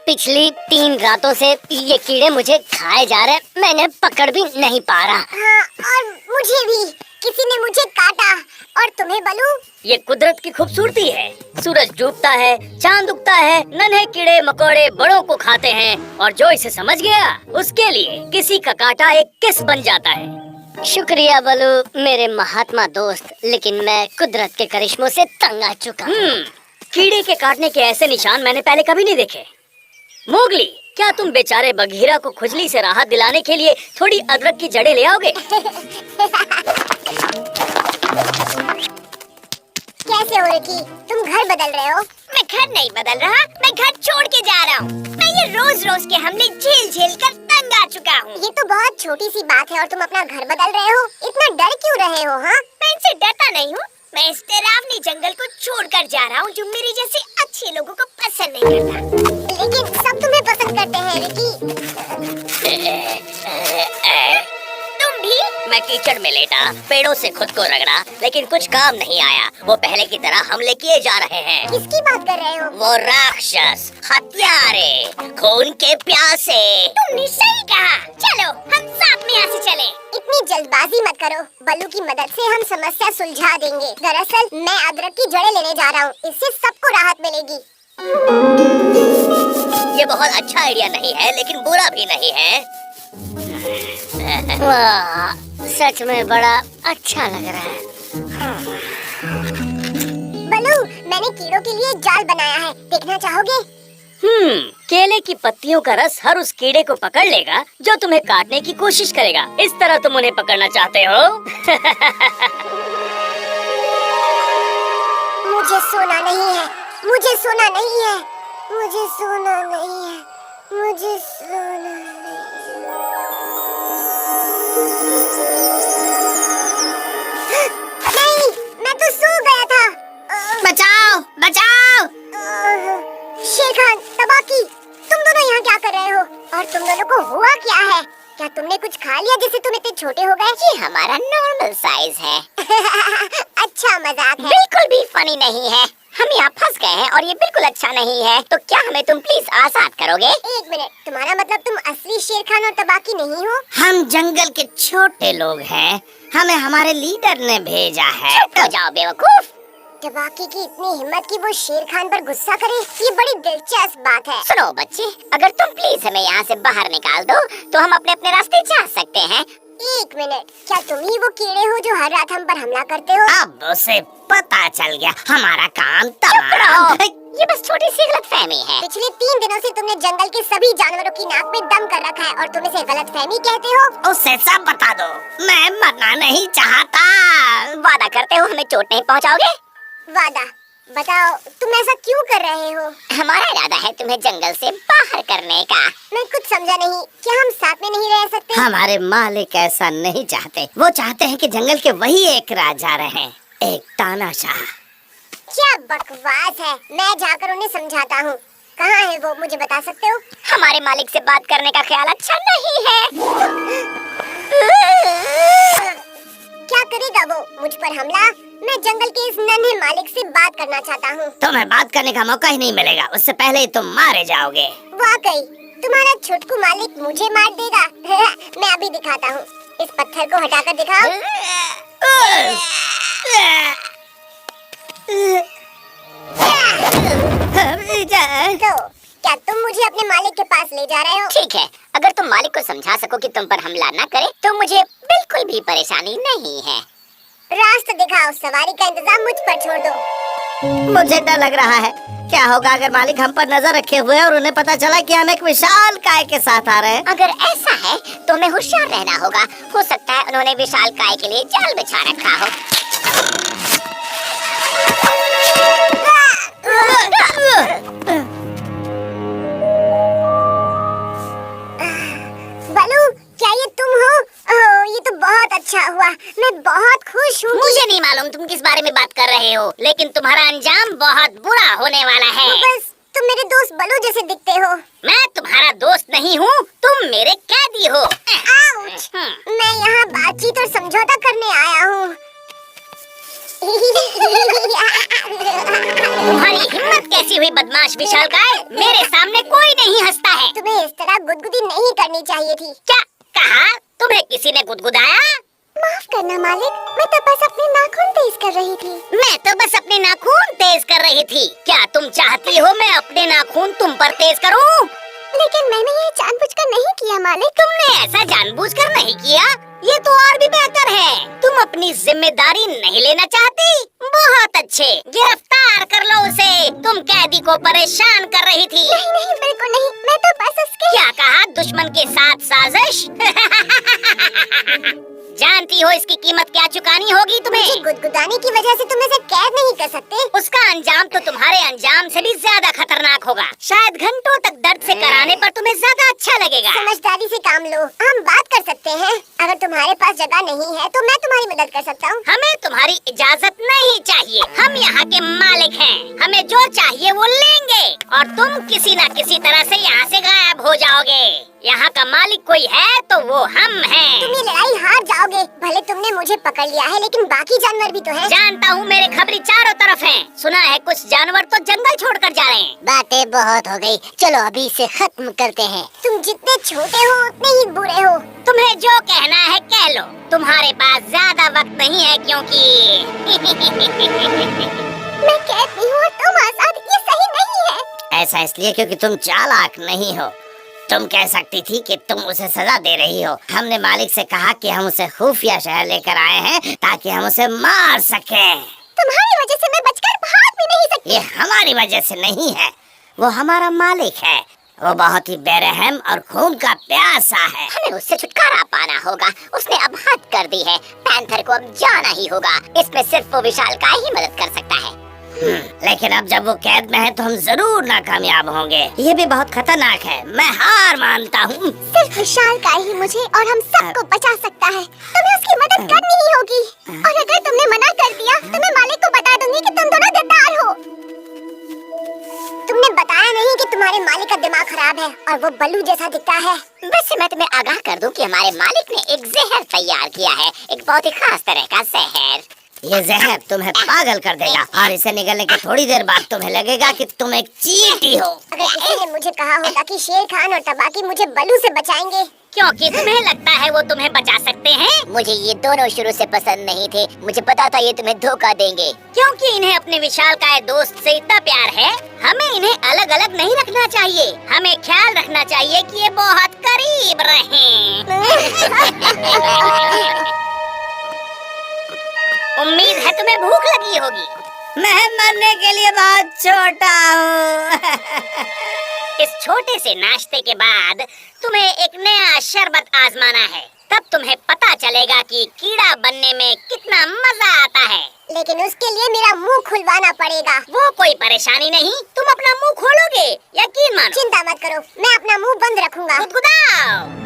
पिछली 3 रातों से ये कीड़े मुझे खाए जा रहे, मैंने पकड़ भी नहीं पा रहा। हाँ, और मुझे भी किसी ने मुझे काटा। और तुम्हें बलू? ये कुदरत की खूबसूरती है। सूरज डूबता है, चांद उगता है, नन्हे कीड़े मकोड़े बड़ों को खाते हैं, और जो इसे समझ गया उसके लिए किसी का काटा एक किस बन जाता है। शुक्रिया बलू मेरे महात्मा दोस्त, लेकिन मैं कुदरत के करिश्मों से तंग आ चुका। कीड़े के काटने के ऐसे निशान मैंने पहले कभी नहीं देखे। मोगली, क्या तुम बेचारे बघीरा को खुजली से राहत दिलाने के लिए थोड़ी अदरक की जड़ें ले आओगे? कैसे हो रिकी? तुम घर बदल रहे हो? मैं घर नहीं बदल रहा, मैं घर छोड़ के जा रहा हूँ। मैं ये रोज रोज के हमले झेल झेल कर तंग आ चुका हूँ। ये तो बहुत छोटी सी बात है और तुम अपना घर बदल रहे हो। इतना डर क्यों रहे हो? हाँ, मैं इनसे डरता नहीं हूँ। मैं इस डरावनी जंगल को छोड़कर जा रहा हूँ जो मेरे जैसे अच्छे लोगों को पसंद नहीं करता। लेकिन सब तुम्हें पसंद करते हैं रिकी। तुम भी? मैं कीचड़ में लेटा, पेड़ों से खुद को रगड़ा, लेकिन कुछ काम नहीं आया। वो पहले की तरह हमले किए जा रहे हैं। किसकी बात कर रहे हो? वो राक्षस, हत्यारे, खून के प्यासे। तुमने सही कहा। चलो हम साथ में यहाँ से चलें। इतनी जल्दबाजी मत करो। बल्लू की मदद से हम समस्या सुलझा देंगे। दरअसल मैं अदरक की जड़ें लेने जा रहा हूँ, इससे सबको राहत मिलेगी। ये बहुत अच्छा आइडिया नहीं है, लेकिन बुरा भी नहीं है। वाह, सच में बड़ा अच्छा लग रहा है। बल्लू, मैंने कीड़ों के लिए जाल बनाया है, देखना चाहोगे? केले की पत्तियों का रस हर उस कीड़े को पकड़ लेगा जो तुम्हें काटने की कोशिश करेगा। इस तरह तुम उन्हें पकड़ना चाहते हो? मुझे सोना नहीं है, मुझे सोना नहीं है, मुझे सोना नहीं है, मुझे सोना नहीं है। नहीं, मैं तो सो गया था। बचाओ, बचाओ! शेर खान, तबाकी, तुम दोनों यहाँ क्या कर रहे हो? और तुम दोनों को हुआ क्या है? क्या तुमने कुछ खा लिया जिससे तुम इतने छोटे हो गए? ये हमारा नॉर्मल साइज है। अच्छा मजाक है। बिल्कुल भी फनी नहीं है। हम यहाँ फंस गए हैं और ये बिल्कुल अच्छा नहीं है। तो क्या हमें तुम प्लीज आजाद करोगे? एक मिनट, तुम्हारा मतलब तुम असली शेर खान और तबाकी नहीं हो? हम जंगल के छोटे लोग हैं, हमें हमारे लीडर ने भेजा है। चुप हो जाओ बेवकूफ। तबाकी की इतनी हिम्मत कि वो शेर खान पर गुस्सा करे, ये बड़ी दिलचस्प बात है। सुनो बच्चे, अगर तुम प्लीज हमें यहाँ से बाहर निकाल दो तो हम अपने अपने रास्ते जा सकते हैं। एक मिनट, क्या तुम ही वो कीड़े हो जो हर रात हम पर हमला करते हो? अब उसे पता चल गया, हमारा काम चुप रहो। तमाम। ये बस छोटी सी गलतफहमी है। पिछले 3 दिनों से तुमने जंगल के सभी जानवरों की नाक में दम कर रखा है और तुम इसे गलतफहमी कहते हो? उसे सब बता दो, मैं मरना नहीं चाहता। वादा करते हो हमें चोट नहीं पहुँचाओगे? वादा? बताओ, तुम ऐसा क्यों कर रहे हो? हमारा इरादा है तुम्हें जंगल से बाहर करने का। मैं कुछ समझा नहीं, क्या हम साथ में नहीं रह सकते? हमारे मालिक ऐसा नहीं चाहते। वो चाहते हैं कि जंगल के वही एक राजा रहें, एक तानाशाह। क्या बकवास है, मैं जाकर उन्हें समझाता हूँ। कहाँ है वो, मुझे बता सकते हो? हमारे मालिक से बात करने का ख्याल अच्छा नहीं है। क्या करेगा वो, मुझ पर हमला? मैं जंगल के इस नन्हे मालिक से बात करना चाहता हूँ। तुम्हें बात करने का मौका ही नहीं मिलेगा, उससे पहले ही तुम मारे जाओगे। वाकई, तुम्हारा छुटकू मालिक मुझे मार देगा। मैं अभी दिखाता हूँ। इस पत्थर को हटाकर दिखाओ। तो क्या तुम मुझे अपने मालिक के पास ले जा रहे हो? ठीक है, अगर तुम मालिक को समझा सको कि तुम पर हमला न करे तो मुझे बिल्कुल भी परेशानी नहीं है। रास्ता दिखाओ, सवारी का इंतजाम मुझ पर छोड़ दो। मुझे डर लग रहा है, क्या होगा अगर मालिक हम पर नजर रखे हुए और उन्हें पता चला कि हम एक विशाल काय के साथ आ रहे हैं? अगर ऐसा है तो हमें होशियार रहना होगा। हो सकता है उन्होंने विशाल काय के लिए जाल बिछा रखा हो। बलू, क्या ये तुम हो? ओह, ये तो बहुत अच्छा हुआ, मैं बहुत खुश हूँ। मुझे नहीं मालूम तुम किस बारे में बात कर रहे हो, लेकिन तुम्हारा अंजाम बहुत बुरा होने वाला है। बस तुम मेरे जैसे दिखते हो। मैं तुम्हारा दोस्त नहीं हूँ, तुम मेरे कैदी हो। आउच! मैं यहाँ बातचीत और समझौता करने आया हूँ। तुम्हारी हिम्मत कैसी हुई बदमाश विशालकाय? मेरे सामने कोई नहीं हंसता है। तुम्हें इस तरह गुदगुदी नहीं करनी चाहिए थी। क्या कहा? तुम्हें किसी ने गुदगुदाया? माफ करना मालिक, मैं तो बस अपने नाखून तेज कर रही थी। मैं तो बस अपने नाखून तेज कर रही थी। क्या तुम चाहती हो मैं अपने नाखून तुम पर तेज करूं? लेकिन मैंने ये जानबूझकर नहीं किया मालिक। तुमने ऐसा जानबूझकर नहीं किया? ये तो और भी बेहतर है। तुम अपनी जिम्मेदारी नहीं लेना चाहती? बहुत अच्छे, गिरफ्तार कर लो उसे। तुम कैदी को परेशान कर रही थी। नहीं नहीं, बिल्कुल नहीं, मैं तो बस उसके। क्या कहा? दुश्मन के साथ साजिश? जानती हो इसकी कीमत क्या चुकानी होगी तुम्हें? मुझे गुदगुदाने की वजह से तुम इसे कैद नहीं कर सकते। उसका अंजाम तो तुम्हारे अंजाम से भी ज्यादा खतरनाक होगा। शायद घंटों तक दर्द से कराने पर तुम्हें ज्यादा अच्छा लगेगा। समझदारी से काम लो, हम बात कर सकते हैं। अगर तुम्हारे पास जगह नहीं है तो मैं तुम्हारी मदद कर सकता हूँ। हमें तुम्हारी इजाजत नहीं चाहिए। हम यहाँ के मालिक हैं। हमें जो चाहिए वो लेंगे और तुम किसी न किसी तरह से यहाँ से गायब हो जाओगे। यहाँ का मालिक कोई है तो वो हम हैं। तुम ये लड़ाई हार जाओगे। भले तुमने मुझे पकड़ लिया है, लेकिन बाकी जानवर भी तो हैं। जानता हूँ, मेरे खबरी चारों तरफ हैं। सुना है कुछ जानवर तो जंगल छोड़कर जा रहे हैं। बातें बहुत हो गई, चलो अभी इसे खत्म करते हैं। तुम जितने छोटे हो उतने ही बुरे हो। तुम्हें जो कहना है कह लो। तुम्हारे पास ज्यादा वक्त नहीं है क्योंकि मैं कैद नहीं हूँ और तुम आजाद। ये सही नहीं है। ऐसा इसलिए क्योंकि तुम चालाक नहीं हो। तुम कह सकती थी कि तुम उसे सजा दे रही हो। हमने मालिक से कहा कि हम उसे खुफिया शहर लेकर आए हैं ताकि हम उसे मार सकें। तुम्हारी वजह से मैं बचकर भाग भी नहीं सकती। ये हमारी वजह से नहीं है, वो हमारा मालिक है। वो बहुत ही बेरहम और खून का प्यासा है। हमें उससे छुटकारा पाना होगा। उसने अब हद कर दी है। पैंथर को अब जाना ही होगा। इसमें सिर्फ वो विशालकाय ही मदद कर सकता है। लेकिन अब जब वो कैद में है तो हम जरूर नाकामयाब होंगे। ये भी बहुत खतरनाक है। मैं हार मानता हूँ। सिर्फ विशालकाय ही मुझे और हम सबको बचा सकता है। तुम्हें उसकी मदद करनी ही होगी। और अगर तुमने मना कर दिया तो मैं मालिक को बता दूंगी कि तुम दोनों गद्दार हो। तुमने बताया नहीं कि तुम्हारे मालिक का दिमाग खराब है और वो बल्लू जैसा दिखता है। वैसे मैं तुम्हें आगाह कर दूं कि हमारे मालिक ने एक जहर तैयार किया है। एक बहुत ही खास तरह का जहर। ये जहर तुम्हें पागल कर देगा और इसे निगलने के थोड़ी देर बाद तुम्हें लगेगा कि तुम एक चींटी हो। अगर किसी ने मुझे कहा होता कि शेर खान और तबाकी मुझे बल्लू से बचाएंगे। क्योंकि तुम्हें लगता है वो तुम्हें बचा सकते हैं। मुझे ये दोनों शुरू से पसंद नहीं थे। मुझे पता था ये तुम्हें धोखा देंगे। क्योंकि इन्हें अपने विशालकाय दोस्त से इतना प्यार है, हमें इन्हें अलग अलग नहीं रखना चाहिए। हमें ख्याल रखना चाहिए कि ये बहुत करीब रहें। उम्मीद है तुम्हें भूख लगी होगी। मैं मरने के लिए बहुत छोटा हूँ। इस छोटे से नाश्ते के बाद तुम्हें एक नया शरबत आजमाना है। तब तुम्हें पता चलेगा कि कीड़ा बनने में कितना मजा आता है। लेकिन उसके लिए मेरा मुंह खुलवाना पड़ेगा। वो कोई परेशानी नहीं, तुम अपना मुंह खोलोगे, यकीन मानो। चिंता मत करो, मैं अपना मुंह बंद रखूंगा। गुदगुदाओ।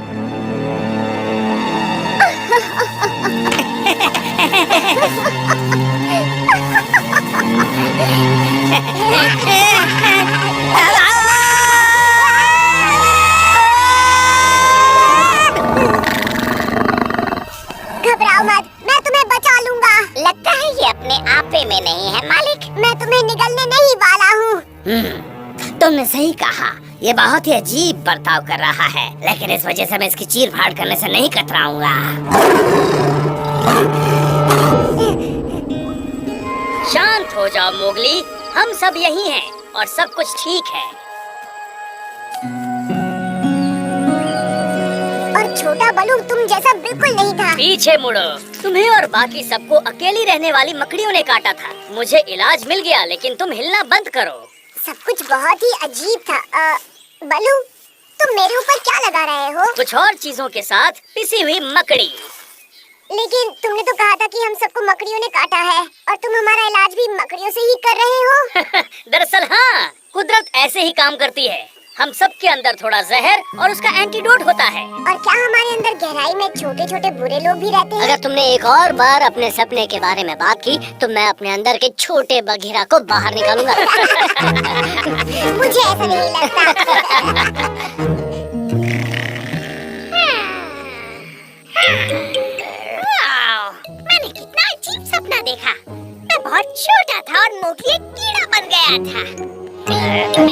घबराओ मत, मैं तुम्हें बचा लूंगा। लगता है ये अपने आपे में नहीं है मालिक। मैं तुम्हें निगलने नहीं वाला हूँ। तुमने सही कहा। ये बहुत ही अजीब बर्ताव कर रहा है, लेकिन इस वजह से मैं इसकी चीर फाड़ करने से नहीं कतराऊंगा। शांत हो जाओ मोगली, हम सब यही हैं और सब कुछ ठीक है। और छोटा बलू तुम जैसा बिल्कुल नहीं था। पीछे मुड़ो। तुम्हें और बाकी सबको अकेली रहने वाली मकड़ियों ने काटा था। मुझे इलाज मिल गया, लेकिन तुम हिलना बंद करो। सब कुछ बहुत ही अजीब था। बलू, तुम मेरे ऊपर क्या लगा रहे हो? कुछ और चीजों के साथ पिसी हुई मकड़ी। लेकिन तुमने तो कहा था कि हम सबको मकड़ियों ने काटा है और तुम हमारा इलाज भी मकड़ियों से ही कर रहे हो। दरअसल हाँ, कुदरत ऐसे ही काम करती है। हम सबके अंदर थोड़ा जहर और उसका एंटीडोट होता है। और क्या हमारे अंदर गहराई में छोटे छोटे बुरे लोग भी रहते हैं? अगर तुमने एक और बार अपने सपने के बारे में बात की तो मैं अपने अंदर के छोटे बघीरा को बाहर निकालूंगा। मुझे ऐसा नहीं लगता। मैंने कितना अजीब सपना देखा। मैं बहुत छोटा था और मुंह के लिए कीड़ा बन गया था।